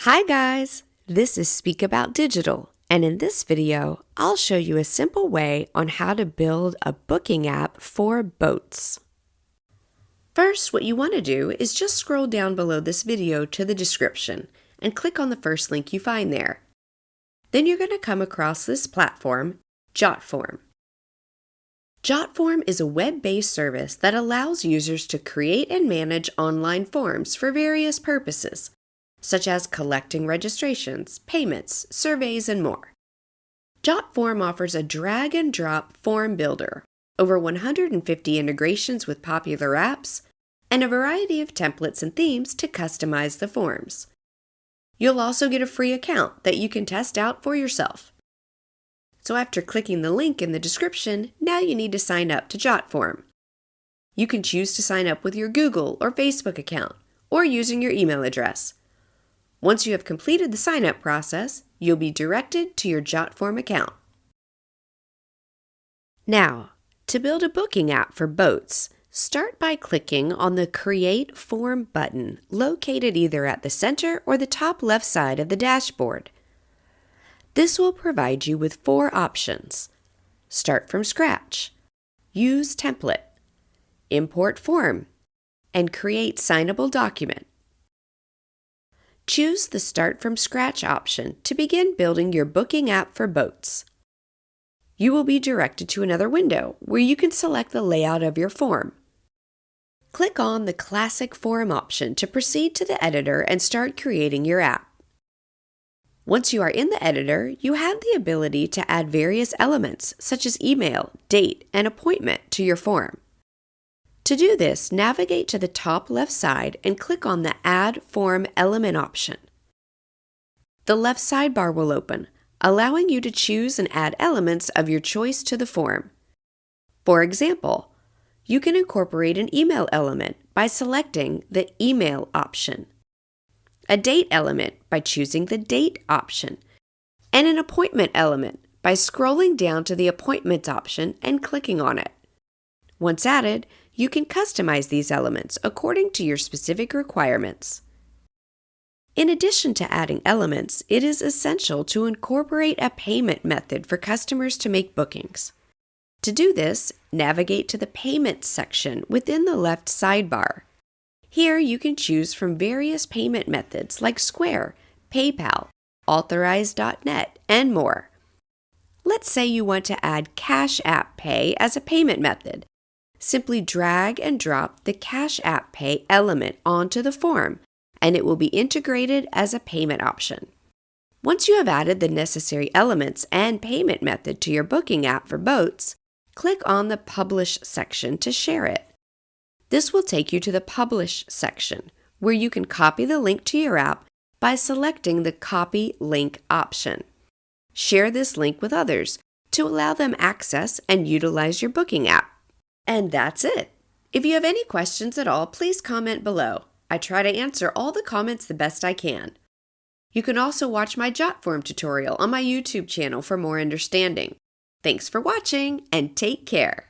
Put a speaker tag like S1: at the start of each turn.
S1: Hi guys, this is Speak About Digital, and in this video, I'll show you a simple way on how to build a booking app for boats. First, what you want to do is just scroll down below this video to the description and click on the first link you find there. Then you're going to come across this platform, Jotform. Jotform is a web-based service that allows users to create and manage online forms for various purposes, such as collecting registrations, payments, surveys, and more. Jotform offers a drag-and-drop form builder, over 150 integrations with popular apps, and a variety of templates and themes to customize the forms. You'll also get a free account that you can test out for yourself. So after clicking the link in the description, now you need to sign up to Jotform. You can choose to sign up with your Google or Facebook account, or using your email address. Once you have completed the sign-up process, you'll be directed to your Jotform account. Now, to build a booking app for boats, start by clicking on the Create Form button located either at the center or the top left side of the dashboard. This will provide you with 4 options: Start from scratch, Use template, Import form, and Create signable document. Choose the Start from Scratch option to begin building your booking app for boats. You will be directed to another window where you can select the layout of your form. Click on the Classic Form option to proceed to the editor and start creating your app. Once you are in the editor, you have the ability to add various elements such as email, date, and appointment to your form. To do this, navigate to the top left side and click on the Add Form Element option. The left sidebar will open, allowing you to choose and add elements of your choice to the form. For example, you can incorporate an email element by selecting the Email option, a date element by choosing the Date option, and an appointment element by scrolling down to the Appointments option and clicking on it. Once added, you can customize these elements according to your specific requirements. In addition to adding elements, it is essential to incorporate a payment method for customers to make bookings. To do this, navigate to the Payments section within the left sidebar. Here you can choose from various payment methods like Square, PayPal, Authorize.net, and more. Let's say you want to add Cash App Pay as a payment method. Simply drag and drop the Cash App Pay element onto the form, and it will be integrated as a payment option. Once you have added the necessary elements and payment method to your booking app for boats, click on the Publish section to share it. This will take you to the Publish section, where you can copy the link to your app by selecting the Copy Link option. Share this link with others to allow them access and utilize your booking app. And that's it. If you have any questions at all, please comment below. I try to answer all the comments the best I can. You can also watch my Jotform tutorial on my YouTube channel for more understanding. Thanks for watching and take care.